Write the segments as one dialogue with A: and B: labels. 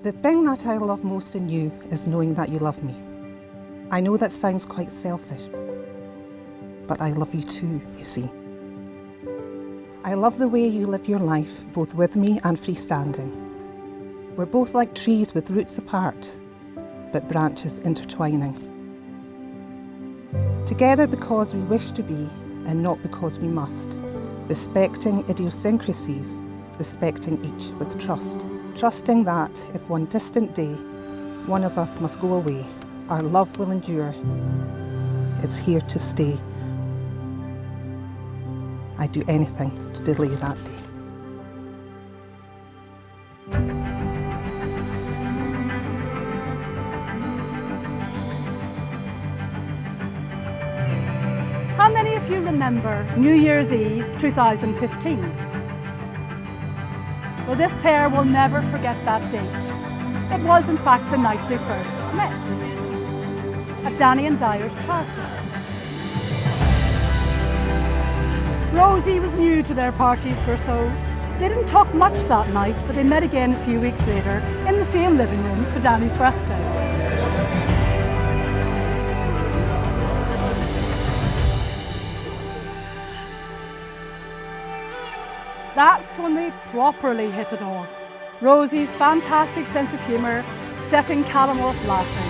A: The thing that I love most in you is knowing that you love me. I know that sounds quite selfish, but I love you too, you see. I love the way you live your life, both with me and freestanding. We're both like trees with roots apart, but branches intertwining. Together because we wish to be, and not because we must. Respecting idiosyncrasies, respecting each with trust. Trusting that if one distant day, one of us must go away, our love will endure. It's here to stay. I'd do anything to delay that day.
B: How many of you remember New Year's Eve 2015? Well, this pair will never forget that date. It was in fact the night they first met, at Danny and Dyer's party. Rosie was new to their party's berceau. They didn't talk much that night, but they met again a few weeks later in the same living room for Danny's birthday. That's when they properly hit it off. Rosie's fantastic sense of humour setting Callum off laughing.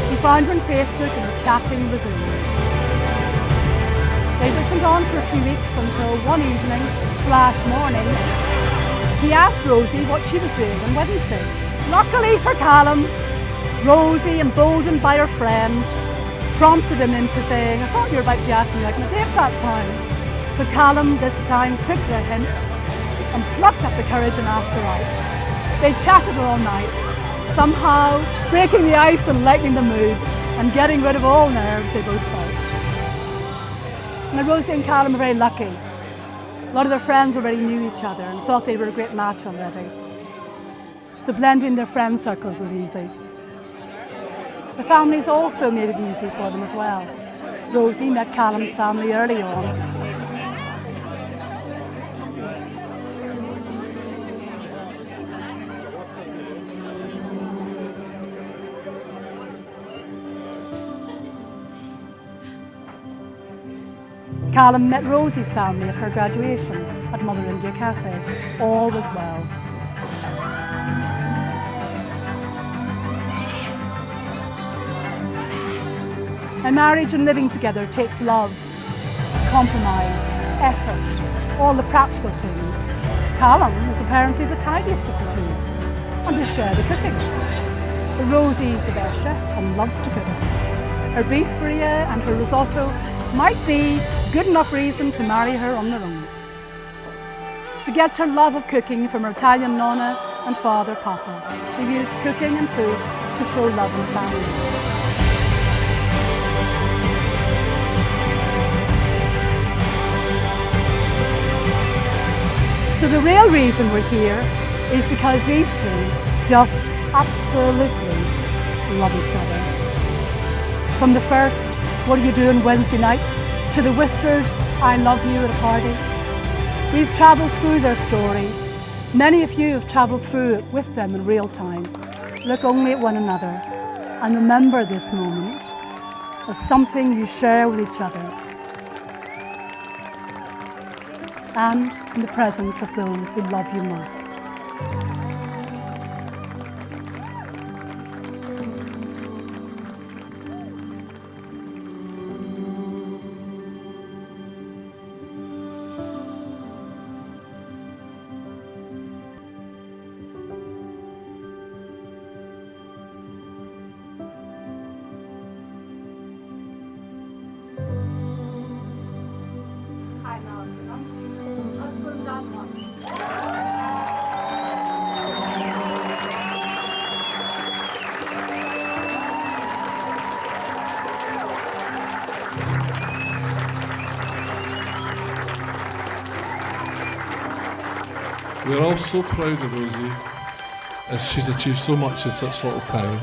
B: He found her on Facebook and the chatting resumed. They just went on for a few weeks until one evening/morning, he asked Rosie what she was doing on Wednesday. Luckily for Callum, Rosie, emboldened by her friend, prompted him into saying, "I thought you were about to ask me out on a date that time." So Callum this time took the hint and plucked up the courage and asked her out. They chatted all night, somehow breaking the ice and lightening the mood and getting rid of all nerves they both felt. Now Rosie and Callum are very lucky. A lot of their friends already knew each other and thought they were a great match already. So blending their friend circles was easy. The families also made it easy for them as well. Rosie met Callum's family early on. Callum met Rosie's family at her graduation at Mother India Cafe. All was well. And marriage and living together takes love, compromise, effort, all the practical things. Callum is apparently the tidiest of the two, and they share the cooking. But Rosie's the best chef and loves to cook. Her beef bria and her risotto might be good enough reason to marry her on their own. She gets her love of cooking from her Italian nonna and father Papa, who used cooking and food to show love and family. So the real reason we're here is because these two just absolutely love each other. From the first, "What are you doing Wednesday night?" to the whispered, "I love you" at a party. We've travelled through their story. Many of you have travelled through it with them in real time. Look only at one another and remember this moment as something you share with each other and in the presence of those who love you most.
C: We're all so proud of Rosie as she's achieved so much in such little time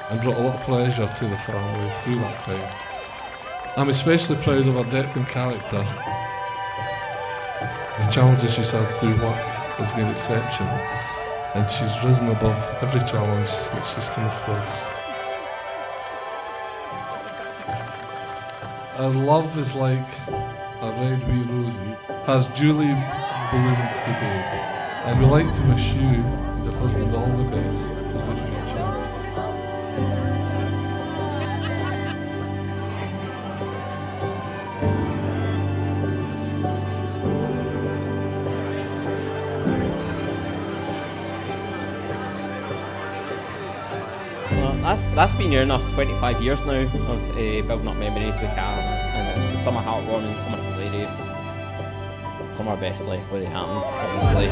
C: and brought a lot of pleasure to the family through that time. I'm especially proud of her depth in character. The challenges she's had through work has been exceptional, and she's risen above every challenge that she's come across. Our love is like a red wee Rosie, has duly bloomed today, and we like to wish you and your husband all the best for your future.
D: Well, that's been near enough 25 years now of building up memories with Callum, and some are heartwarming, some are hilarious, some are best left where they happened, obviously.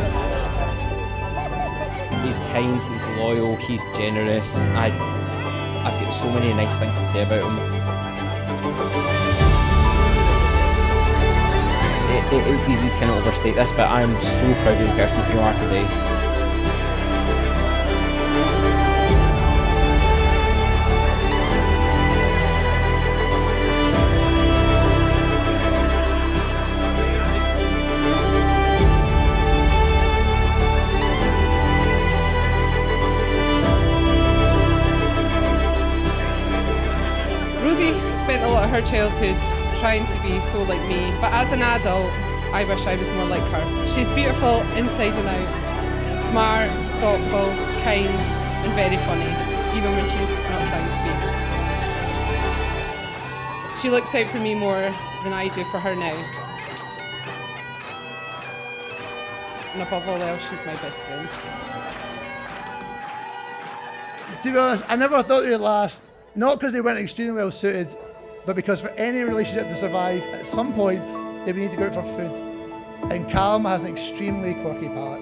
D: He's kind, he's loyal, he's generous. I've got so many nice things to say about him. It's easy to kind of overstate this, but I'm so proud of the person that you are today.
E: Rosie spent a lot of her childhood trying to be so like me, but as an adult, I wish I was more like her. She's beautiful inside and out, smart, thoughtful, kind, and very funny, even when she's not trying to be. She looks out for me more than I do for her now. And above all else, she's my best friend.
F: To be honest, I never thought they would last. Not because they weren't extremely well suited, but because for any relationship to survive, at some point, they would need to go out for food. And Callum has an extremely quirky palate.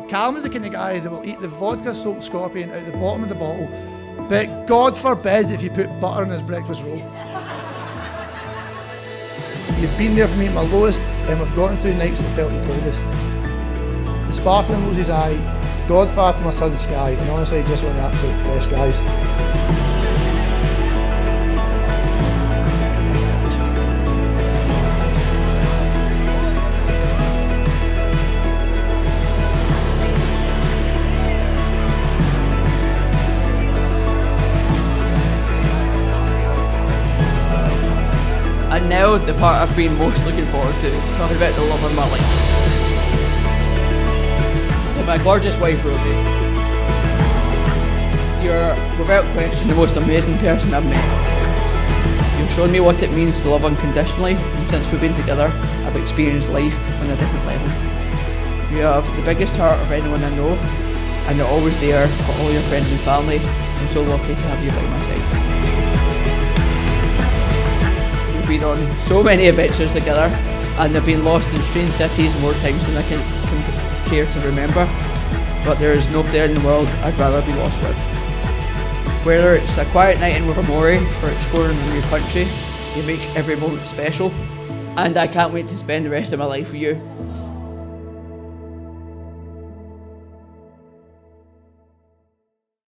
F: Callum is the kind of guy that will eat the vodka-soaked scorpion out the bottom of the bottle, but God forbid if you put butter on his breakfast roll. You've been there for me at my lowest, and we've gotten through nights that felt the coldest. The sparkle in Rosie's eye, godfather to my son's Sky, and honestly, just one of the absolute best guys.
D: And now the part I've been most looking forward to, talking about the love of my life. To my gorgeous wife, Rosie. You're, without question, the most amazing person I've met. You've shown me what it means to love unconditionally, and since we've been together, I've experienced life on a different level. You have the biggest heart of anyone I know, and you're always there for all your friends and family. I'm so lucky to have you by my side. Been on so many adventures together, and they've been lost in strange cities more times than I can care to remember, but there is nobody in the world I'd rather be lost with. Whether it's a quiet night in Rivermorey or exploring a new country, you make every moment special, and I can't wait to spend the rest of my life with you.